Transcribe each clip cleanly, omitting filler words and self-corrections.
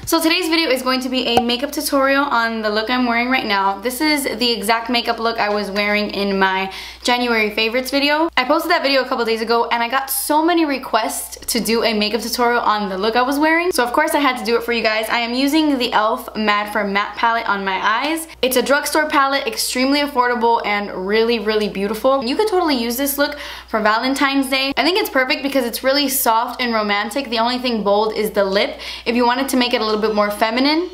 So today's video is going to be a makeup tutorial on the look I'm wearing right now. This is the exact makeup look I was wearing in my January favorites video. I posted that video a couple days ago and I got so many requests to do a makeup tutorial on the look I was wearing. So of course I had to do it for you guys. I am using the e.l.f. Mad for Matte palette on my eyes. It's a drugstore palette, extremely affordable and really beautiful. You could totally use this look for Valentine's Day. I think it's perfect because it's really soft and romantic. The only thing bold is the lip. If you wanted to make it a little bit more feminine.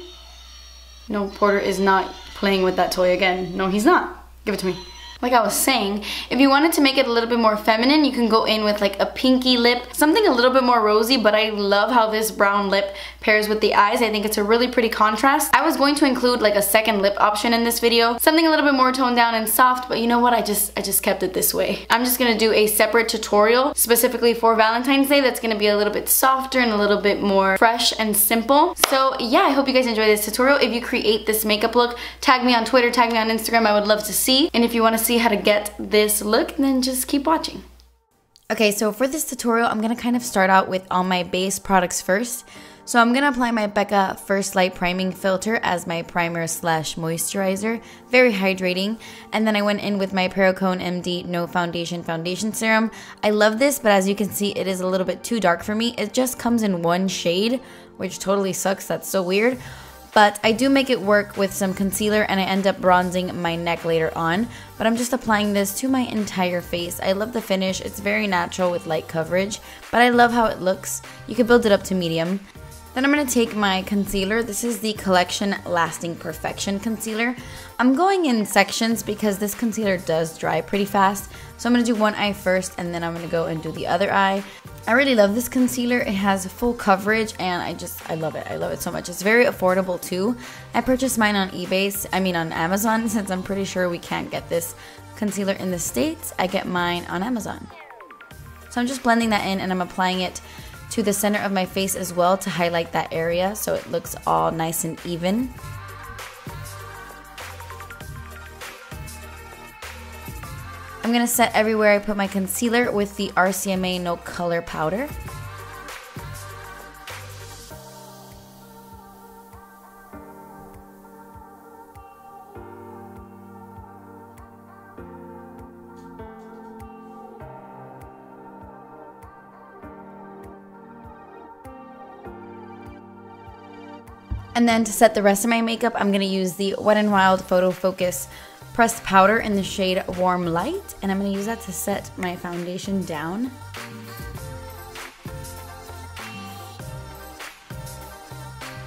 No, Porter is not playing with that toy again. No, he's not. Give it to me. Like I was saying, if you wanted to make it a little bit more feminine, you can go in with like a pinky lip, something a little bit more rosy, but I love how this brown lip pairs with the eyes. I think it's a really pretty contrast. I was going to include like a second lip option in this video, something a little bit more toned down and soft, but you know what? I just kept it this way. I'm just gonna do a separate tutorial specifically for Valentine's Day that's gonna be a little bit softer and a little bit more fresh and simple. So yeah, I hope you guys enjoy this tutorial. If you create this makeup look, tag me on Twitter, tag me on Instagram. I would love to see. And if you want to see how to get this look, then just keep watching. Okay, so for this tutorial, I'm gonna kind of start out with all my base products first. So I'm gonna apply my Becca First Light Priming Filter as my primer slash moisturizer, very hydrating. And then I went in with my Perricone MD No Foundation Foundation Serum. I love this, but as you can see, it is a little bit too dark for me. It just comes in one shade, which totally sucks, that's so weird. But I do make it work with some concealer and I end up bronzing my neck later on. But I'm just applying this to my entire face. I love the finish. It's very natural with light coverage, but I love how it looks. You can build it up to medium. Then I'm going to take my concealer. This is the Collection Lasting Perfection Concealer. I'm going in sections because this concealer does dry pretty fast. So I'm going to do one eye first and then I'm going to go and do the other eye. I really love this concealer. It has full coverage and I love it. I love it so much. It's very affordable too. I purchased mine on on Amazon, since I'm pretty sure we can't get this concealer in the States. I get mine on Amazon. So I'm just blending that in and I'm applying it to the center of my face as well to highlight that area so it looks all nice and even. I'm going to set everywhere I put my concealer with the RCMA No Color Powder. And then to set the rest of my makeup, I'm going to use the Wet n Wild Photo Focus pressed powder in the shade Warm Light, and I'm going to use that to set my foundation down.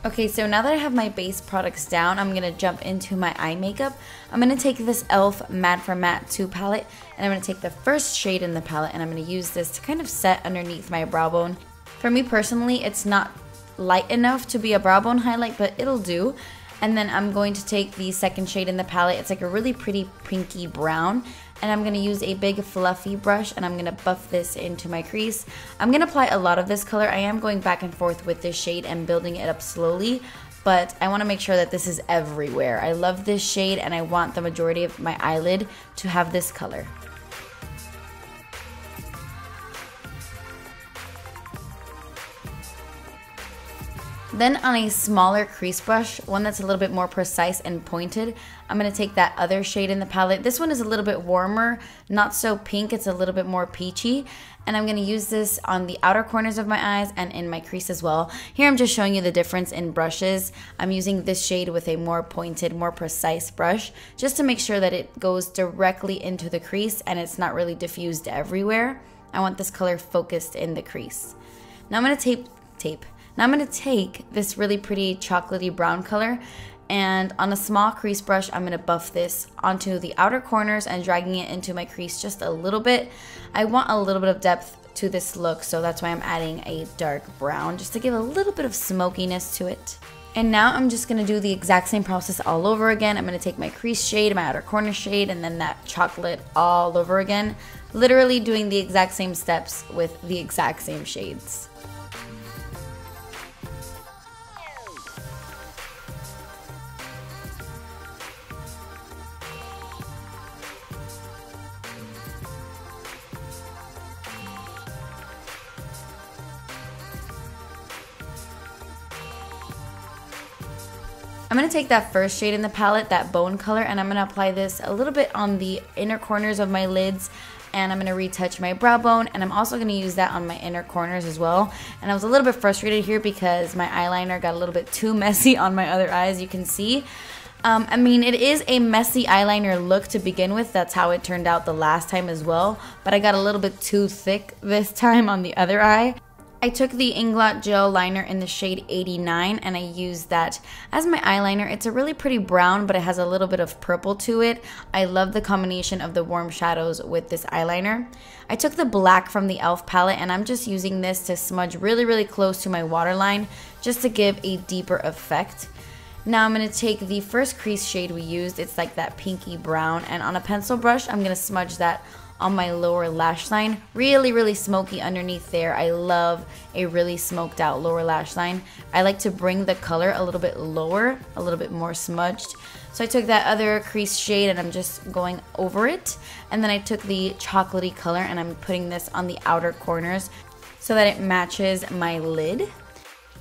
Okay, so now that I have my base products down, I'm going to jump into my eye makeup. I'm going to take this e.l.f. Mad for Matte 2 palette, and I'm going to take the first shade in the palette, and I'm going to use this to kind of set underneath my brow bone. For me personally, it's not light enough to be a brow bone highlight, but it'll do. And then I'm going to take the second shade in the palette. It's like a really pretty pinky brown. And I'm going to use a big fluffy brush and I'm going to buff this into my crease. I'm going to apply a lot of this color. I am going back and forth with this shade and building it up slowly, but I want to make sure that this is everywhere. I love this shade and I want the majority of my eyelid to have this color. Then on a smaller crease brush, one that's a little bit more precise and pointed, I'm going to take that other shade in the palette. This one is a little bit warmer, not so pink, it's a little bit more peachy. And I'm going to use this on the outer corners of my eyes and in my crease as well. Here I'm just showing you the difference in brushes. I'm using this shade with a more pointed, more precise brush, just to make sure that it goes directly into the crease and it's not really diffused everywhere. I want this color focused in the crease. Now I'm going to Now I'm going to take this really pretty chocolatey brown color and on a small crease brush, I'm going to buff this onto the outer corners and dragging it into my crease just a little bit. I want a little bit of depth to this look, so that's why I'm adding a dark brown just to give a little bit of smokiness to it. And now I'm just going to do the exact same process all over again. I'm going to take my crease shade, my outer corner shade, and then that chocolate all over again. Literally doing the exact same steps with the exact same shades. I'm going to take that first shade in the palette, that bone color, and I'm going to apply this a little bit on the inner corners of my lids, and I'm going to retouch my brow bone, and I'm also going to use that on my inner corners as well. And I was a little bit frustrated here because my eyeliner got a little bit too messy on my other eye, as you can see. I mean, it is a messy eyeliner look to begin with. That's how it turned out the last time as well, but I got a little bit too thick this time on the other eye. I took the Inglot Gel Liner in the shade 89 and I used that as my eyeliner. It's a really pretty brown, but it has a little bit of purple to it. I love the combination of the warm shadows with this eyeliner. I took the black from the e.l.f. palette and I'm just using this to smudge really, really close to my waterline just to give a deeper effect. Now I'm going to take the first crease shade we used. It's like that pinky brown, and on a pencil brush, I'm going to smudge that on my lower lash line. Really, really smoky underneath there. I love a really smoked out lower lash line. I like to bring the color a little bit lower, a little bit more smudged. So I took that other crease shade and I'm just going over it. And then I took the chocolatey color and I'm putting this on the outer corners so that it matches my lid.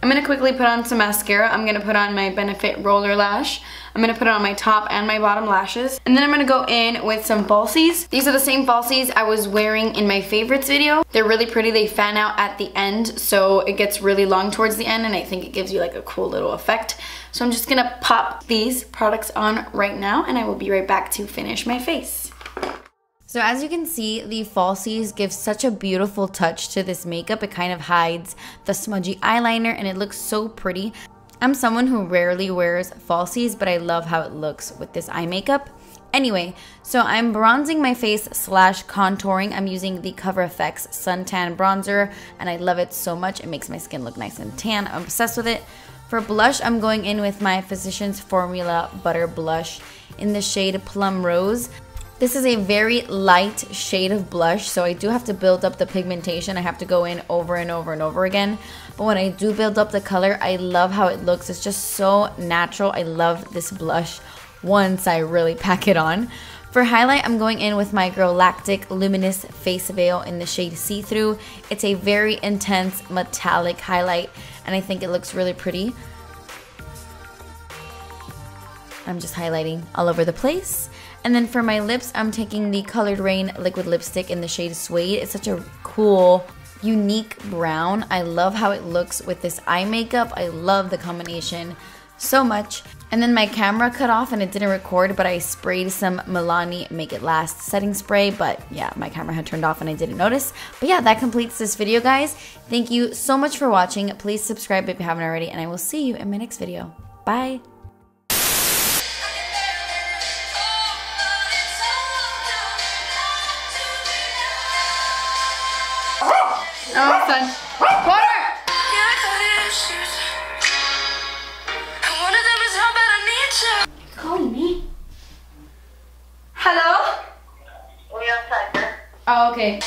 I'm going to quickly put on some mascara. I'm going to put on my Benefit Roller Lash. I'm going to put it on my top and my bottom lashes. And then I'm going to go in with some falsies. These are the same falsies I was wearing in my favorites video. They're really pretty. They fan out at the end, so it gets really long towards the end, and I think it gives you like a cool little effect. So I'm just going to pop these products on right now, and I will be right back to finish my face. So as you can see, the falsies give such a beautiful touch to this makeup. It kind of hides the smudgy eyeliner and it looks so pretty. I'm someone who rarely wears falsies, but I love how it looks with this eye makeup. Anyway, so I'm bronzing my face slash contouring. I'm using the Cover FX Suntan Bronzer and I love it so much. It makes my skin look nice and tan. I'm obsessed with it. For blush, I'm going in with my Physicians Formula Butter Blush in the shade Plum Rose. This is a very light shade of blush, so I do have to build up the pigmentation. I have to go in over and over and over again. But when I do build up the color, I love how it looks. It's just so natural. I love this blush once I really pack it on. For highlight, I'm going in with my Girl Lactic Luminous Face Veil in the shade See Through. It's a very intense metallic highlight, and I think it looks really pretty. I'm just highlighting all over the place. And then for my lips, I'm taking the Colored Rain Liquid Lipstick in the shade Suede. It's such a cool, unique brown. I love how it looks with this eye makeup. I love the combination so much. And then my camera cut off and it didn't record, but I sprayed some Milani Make It Last setting spray. But yeah, my camera had turned off and I didn't notice. But yeah, that completes this video, guys. Thank you so much for watching. Please subscribe if you haven't already, and I will see you in my next video. Bye. Oh, son. Water! Calling me? Hello? We outside, sir. Oh, okay.